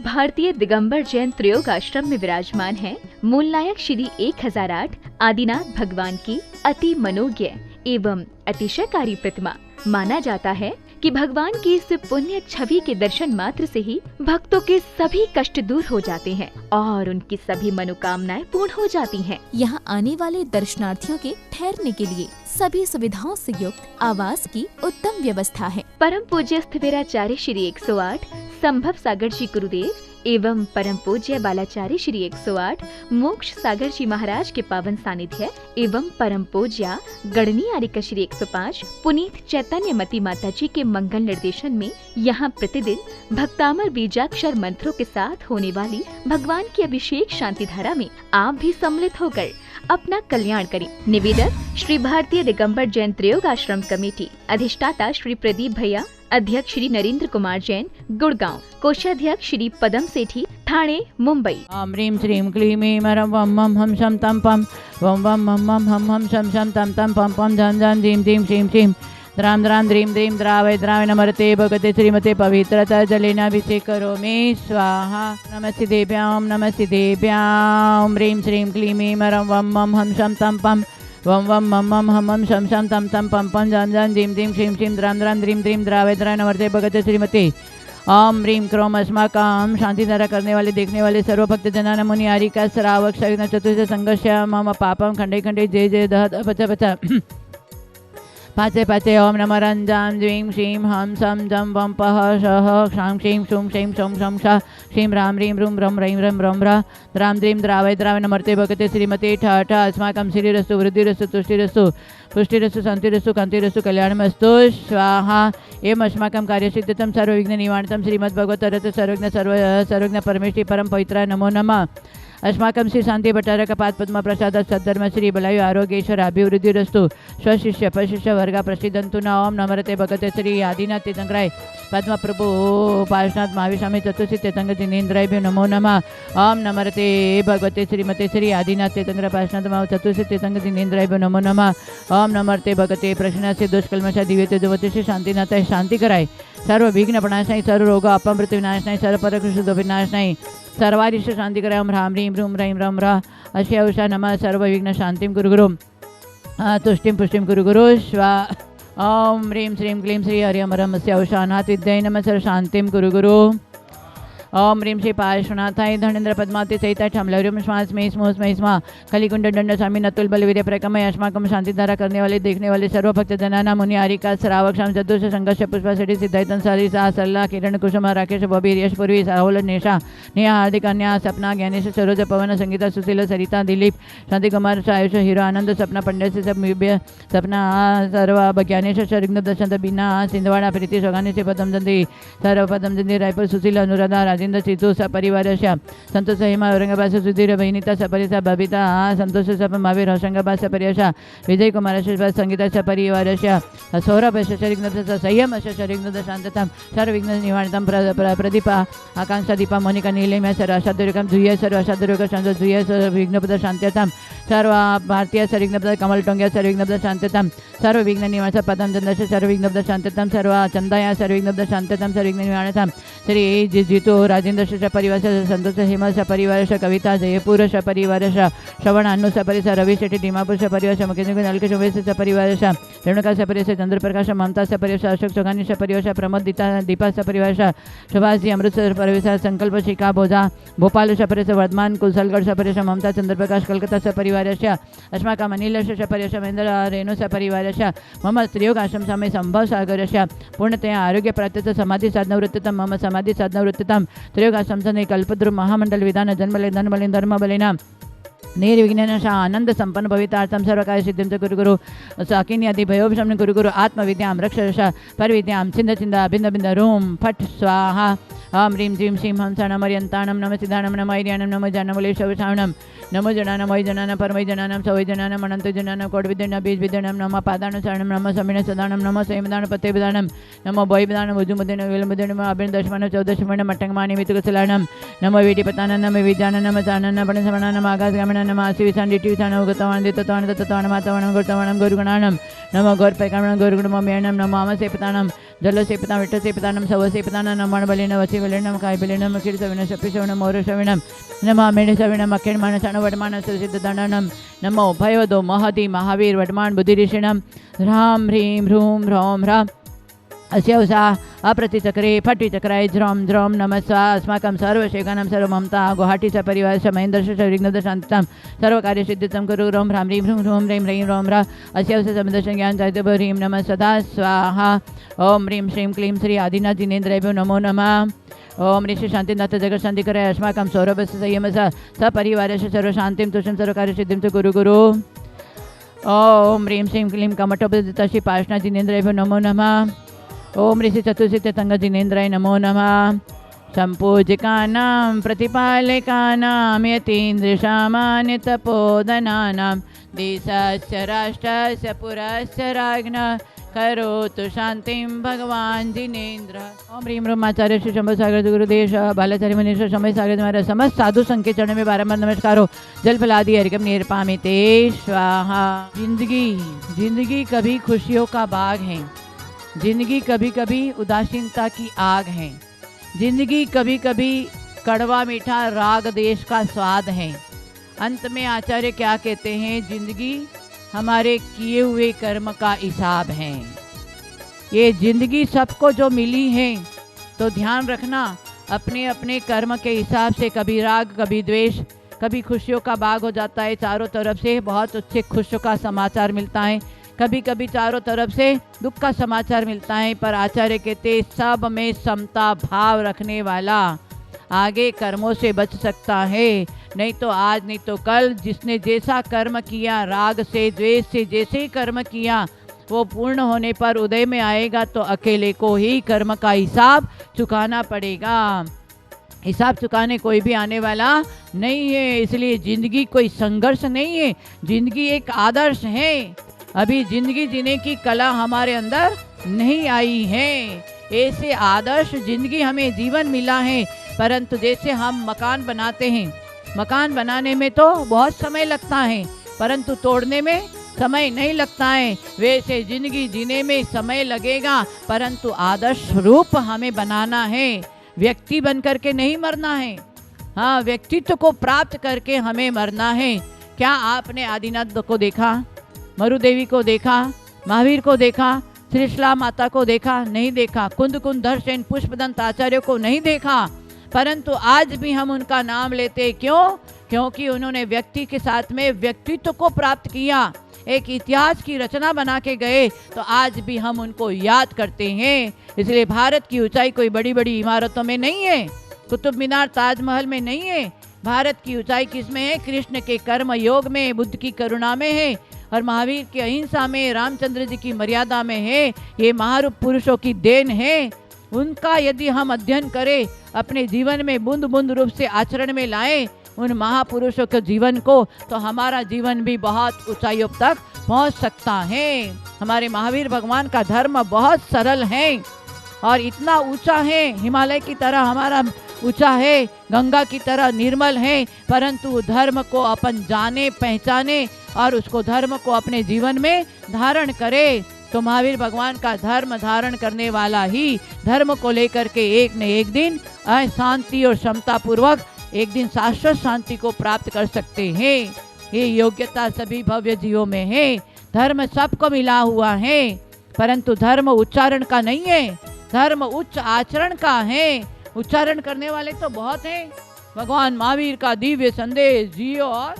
भारतीय दिगंबर जैन त्रयोग आश्रम में विराजमान है मूलनायक श्री 1008 आदिनाथ भगवान की अति मनोज्ञ एवं अतिशयकारी प्रतिमा। माना जाता है कि भगवान की इस पुण्य छवि के दर्शन मात्र से ही भक्तों के सभी कष्ट दूर हो जाते हैं और उनकी सभी मनोकामनाएं पूर्ण हो जाती हैं। यहाँ आने वाले दर्शनार्थियों के ठहरने के लिए सभी सुविधाओं से युक्त आवास की उत्तम व्यवस्था है। परम पूज्य स्थिविराचार्य श्री 108 संभव सागर जी गुरुदेव एवं परम पूज्य बालाचार्य श्री 108 मोक्ष सागर जी महाराज के पावन सानिध्य एवं परम पूज्य गणनी आर्यका श्री 105 पुनीत चैतन्य मती माता जी के मंगल निर्देशन में यहाँ प्रतिदिन भक्तामर बीजाक्षर मंत्रों के साथ होने वाली भगवान की अभिषेक शांति धारा में आप भी सम्मिलित होकर अपना कल्याण करें। निवेदक श्री भारतीय दिगंबर जैन त्रयोग आश्रम कमेटी, अधिष्ठाता श्री प्रदीप भैया, अध्यक्ष श्री नरेंद्र कुमार जैन गुड़गांव, कोषाध्यक्ष श्री पदम सेठी ठाणे मुंबई। ओम ह्रीं श्रीं क्लीं ऐं ह्रं वं मं हम शं तं पं वं वं मं मं हम शं शं तं तं पं पं झं झं धीं धीं श्रीं श्रीं द्रां द्रां द्रीं द्रीं द्रावय द्रावय नमर्ते भगते श्रीमते पवित्रता जलेनाभिषेक करोमि स्वाहा। नमस्ते देव्यां नमस्ते देव्यां ह्रीं श्रीं क्लीं ऐं ह्रं वं मं हम शं तं पं वं वं मं मं हम शं शं तं तं पं पं झं झं धीं धीं श्रीं श्रीं द्रां द्रां द्रीं द्रीं द्रावय द्रावय नमर्ते भगते श्रीमते। ओम ह्रीं क्रोम अस्माकं शांति धारा करने वाले देखने वाले सर्व भक्त जना मुनि आरिका श्रावक सविघ्न चतुर्थ संघर्ष मम पापम खंडे खंडे जय जय दह पच पच पाचे पाचे। ओम नमः रंजां द्वीं श्रीं हं सं जं वं पः शः क्षां क्षीं शुं शैं शं शं श श्रीं रां ह्रीं रुं रं रैं रं रं र द्रां द्रीं द्रावय द्रावय नमर्ते भगते श्रीमते ठ ठ अस्माकं श्रीरस्तु वृद्धिरस्तु तुष्टिरस्तु पुष्टिरस्तु शान्तिरस्तु कान्तिरस्तु कल्याणमस्तु स्वाहा। एवं अस्माकं कार्यसिद्धितं सर्वविघ्न निवारणं श्रीमद्भगवतरथ सर्वज्ञ परमेष्टि परम पवित्राय नमो नमः। अस्माकं श्री शांति भट्टारक पाद पद्म प्रसाद सद्धर्म श्री बलायु आरोग्येश्वर अभिवृद्धिरस्तु स्वशिष्य पशिष्य वर्गा प्रसिद्धंतु न। ओम नमरते भगते श्री आदिनाथ तीर्थंकराय पद्म प्रभु पार्श्वनाथ महाविस्वामी चतुर्थी तीर्थंकर जिनेन्द्राय नमो नमः। ओम नमरते भगवते श्रीमते श्री आदिनाथ तीर्थंकर पार्श्वनाथ महा चतुर्थी तीर्थंकर जिनेन्द्राय नमो नमः। ओम नमरते भगते प्रश्न से दुष्कल्मषा दिव्य तेजवती से शांतिनाथ शांति कराय सर्व विघ्न प्रणाशनाय सर्व रोग अपमृत विनाशनाय सर्व परकृष्ट विनाशनाय सर्वारिष्ट शांति कराय। ओम ह्रां ह्रीं रुं रैं रं र अस्य उषा नमः सर्व विघ्न शांतिं कुरु गुरु तुष्टिं पुष्टिं कुरु गुरु स्वा। ओम ह्रीं श्रीं क्लीं श्री हरिमरमस्य औषानाथ विद्याय नमः सर्व शांतिं कुरु गुरु। ओम ह्रीं श्री पार्श्वनाथाय धनेन्द्र पद्मावती सहिता छमलवरियम श्वास में स्मोस्मय स्मा कलिकुंड दंड स्वामी नतुल बलवीर्य प्रकमय अस्माकं शांति धारा करने वाले देखने वाले सर्व भक्त जनाना मुनि आरिका श्रावक शाम चतुर्ष संघर्ष पुष्पा सेठी सिद्धायतन सारी सा सल्ला किरण कुसुम राकेश बबीर यश पूर्वी साहुल नेशा नेहा हार्दिक अन्या सपना ज्ञानेश सरोज पवन संगीता सुशील सरिता दिलीप शांति कुमार आयुष हीरो आनंद सपना पंडित से सब सपना सर्व ज्ञानेश शरिग्न दशंत बीना सिंधवाड़ा प्रीति सोगानी से पदम जंदी सर्व पदम जंदी रायपुर सुशील अनुराधा राजेंद्र चितू सपरिवार संतोष हेमा औरंगाबाद सुधीर बहिनीता सपरिसा बबिता संतोष सप महावीर होशंगाबाद सपरियशा विजय कुमार संगीता सपरिवार सौरभ शरिग्न संयम शरिग्न शांतता सर्वविघ्न निवारणं प्रदीप आकांक्षा दीपा मोनिका नीलिमा सर्व अशादुर्गम जुय सर्व अशादुर्ग शांत जुय विघ्नपद शांत्यतां सर्व भारतीय सर्विघ्नपद कमल टोंग्या सर्विघ्नपद शांत्यतां सर्व विघ्न निवास पदम चंदश सर्विघ्नपद शांत्यतां सर्व चंदाया सर्विघ्नपद शांत्यतां सर्विघ्न निवारणतां श्री जितू राजेंद्र परिवार संतोष हेमा परिवार कविता जयपुर परिवार श्रवण अनु सपरिस रवि शेट्टी डिमापुर परिवार मुकेन्द्र नलकेश उमेश परिवार रेणुका सपरिस चंद्रप्रकाश ममता सपरिवार अशोक चौहानी परिवार प्रमोद दीपा सपरिवार सुभाष जी अमृतसर परिवार संकल्प शिखा भोजा भोपाल सपरिस वर्धमान कुशलगढ़ सपरिस ममता चंद्रप्रकाश कलकत्ता सपरिवार अस्माकं अनिल सपरिस महेंद्र रेणु सपरिवार मम त्रियोग आश्रम समय संभव सागर पूर्णतया आरोग्य प्राप्त समाधि साधना वृत्तम मम समाधि साधना वृत्तम त्रयोग आश्रम कल्पद्रु महामंडल विधान जन्मले धनबले धर्मबलेना निर्विघ्न आनंद संपन्न भवितार्थम सर्वकार्य सिद्धिं च कुरु गुरु साकिनी आदि भयोपशमनं कुरु गुरु आत्मविद्यां रक्ष परविद्यां छिंद छिंद बिंद बिंद रूम फट स्वाहा। ओम ह्रीं श्रीं श्रीं हंस नमर्यन्ताणं नम सिद्धाणं नम ऐर्याणं नम जानमुलेशवशाणं नमो जनानं वै जनानं परमै जनानं सवै जनानं अनंत जनानं कोडविद्यानं बीजविद्यानं नम पादानं शरणं नम समिण सदानं नम संयमदानं पत्यविदानं नमो भयविदानं भुजुमुदेन वेलमुदेन अभिन दशमानं चौदशमानं मट्टंगमानि मितुकसलानं नमो वेटिपतानं नम विद्यानं नम जाननं पणसमनानं आकाशगामिनं नम आसिविसानं दिटिविसानं उगतवानं दितत्वानं दत्तत्वानं मातवानं गुरुतवानं गुरुगणानं नमो गौरपैकामनं गुरुगुणममेणं नमो अमसेपतानं जल से पिता विट्ठ से पितानम सव से पितानम नमण बलिन वसी बलिनम काय बलिनम अखिर सविन सपि सविनम मोर सविनम नमः मेण सविनम अखिर मान षण वडमान सुसिद्ध दंडनम नमो भयवदो महति महावीर वडमान बुद्धि ऋषिणम ह्रां ह्रीं ह्रूं ह्रौं ह्रां अस्यवसा अप्रतिचक्रे फटिचक्राय ज्रौं ज्रौं नमस्वा अस्माकं सर्वशेखनं सर्वममता गुवाहाटी च परिवार च महेन्द्र च विघ्नद शान्तं सर्वकार्यसिद्धितं कुरु रों ह्रां ह्रीं ह्रूं ह्रूं ह्रैं ह्रैं रौं ह्रा अस्यवसा समुदर्शन ज्ञान चारितभ ह्रीं नमः सदा स्वाहा ओम ह्रीं श्रीं क्लीं श्री आदिनाथ जिनेन्द्रेभ्यो नमो नमः ओम ऋषि शांतिनाथ जगत शांतिकराय अस्माकं सौरभस्य संयमस्य सपरिवारस्य सर्वशान्तिं तुष्टिं सर्वकार्यसिद्धिं च कुरु गुरु ओम ह्रीं श्रीं क्लीं कमठोपदिता श्री पार्श्वनाथ जिनेन्द्रेभ्यो नमो नमः ओम ऋषि चतुर्सिद्ध तंग जिनेन्द्राय नमो नमः संपूजिकानां प्रतिपालकानां यतीन्द्र सामान्य तपोधनानां देशस्य राष्ट्रस्य पुरस्य राज्ञः करोतु शांतिं भगवान जिनेन्द्र। ओम ह्रीं ह्रूं आचार्य श्री शंभु सागर गुरुदेश बालाचार्य मनीष समय सागर हमारा समस्त साधु संघ के चरण में बारंबार नमस्कारो जल फलादि अर्घ्यम निर्पामिते स्वाहा। जिंदगी कभी खुशियों का बाग है, जिंदगी कभी कभी उदासीनता की आग है, जिंदगी कभी कभी कड़वा मीठा राग देश का स्वाद है। अंत में आचार्य क्या कहते हैं, जिंदगी हमारे किए हुए कर्म का हिसाब है। ये जिंदगी सबको जो मिली है तो ध्यान रखना अपने अपने कर्म के हिसाब से कभी राग कभी द्वेष कभी खुशियों का बाग हो जाता है। चारों तरफ से बहुत अच्छे खुशियों का समाचार मिलता है, कभी कभी चारों तरफ से दुख का समाचार मिलता है। पर आचार्य कहते सब में समता भाव रखने वाला आगे कर्मों से बच सकता है, नहीं तो आज नहीं तो कल जिसने जैसा कर्म किया राग से द्वेष से जैसे ही कर्म किया वो पूर्ण होने पर उदय में आएगा तो अकेले को ही कर्म का हिसाब चुकाना पड़ेगा। हिसाब चुकाने कोई भी आने वाला नहीं है। इसलिए जिंदगी कोई संघर्ष नहीं है, जिंदगी एक आदर्श है। अभी जिंदगी जीने की कला हमारे अंदर नहीं आई है। ऐसे आदर्श जिंदगी हमें जीवन मिला है, परंतु जैसे हम मकान बनाते हैं, मकान बनाने में तो बहुत समय लगता है परंतु तोड़ने में समय नहीं लगता है, वैसे जिंदगी जीने में समय लगेगा परंतु आदर्श रूप हमें बनाना है। व्यक्ति बन करके नहीं मरना है, हाँ व्यक्तित्व को प्राप्त करके हमें मरना है। क्या आपने आदिनाथ को देखा, मरुदेवी को देखा, महावीर को देखा, श्रीशला माता को देखा? नहीं देखा। कुंद कुंधर सेन पुष्पदंत आचार्य को नहीं देखा, परंतु आज भी हम उनका नाम लेते। क्यों? क्योंकि उन्होंने व्यक्ति के साथ में व्यक्तित्व को प्राप्त किया, एक इतिहास की रचना बना के गए, तो आज भी हम उनको याद करते हैं। इसलिए भारत की ऊंचाई कोई बड़ी बड़ी इमारतों में नहीं है, कुतुब मीनार ताजमहल में नहीं है। भारत की ऊंचाई किस में है? कृष्ण के कर्म योग में, बुद्ध की करुणा में है और महावीर की अहिंसा में, रामचंद्र जी की मर्यादा में है। ये महारूप पुरुषों की देन है। उनका यदि हम अध्ययन करें, अपने जीवन में बूंद बूंद रूप से आचरण में लाएं उन महापुरुषों के जीवन को, तो हमारा जीवन भी बहुत ऊंचाइयों तक पहुंच सकता है। हमारे महावीर भगवान का धर्म बहुत सरल है और इतना ऊंचा है, हिमालय की तरह हमारा ऊंचा है, गंगा की तरह निर्मल है, परंतु धर्म को अपन जाने पहचाने और उसको धर्म को अपने जीवन में धारण करे, तो महावीर भगवान का धर्म धारण करने वाला ही धर्म को लेकर के एक न एक दिन शांति और क्षमता पूर्वक एक दिन शाश्वत शांति को प्राप्त कर सकते हैं। ये योग्यता सभी भव्य जीवों में है। धर्म सबको मिला हुआ है, परंतु धर्म उच्चारण का नहीं है, धर्म उच्च आचरण का है। उच्चारण करने वाले तो बहुत हैं। भगवान महावीर का दिव्य संदेश जियो और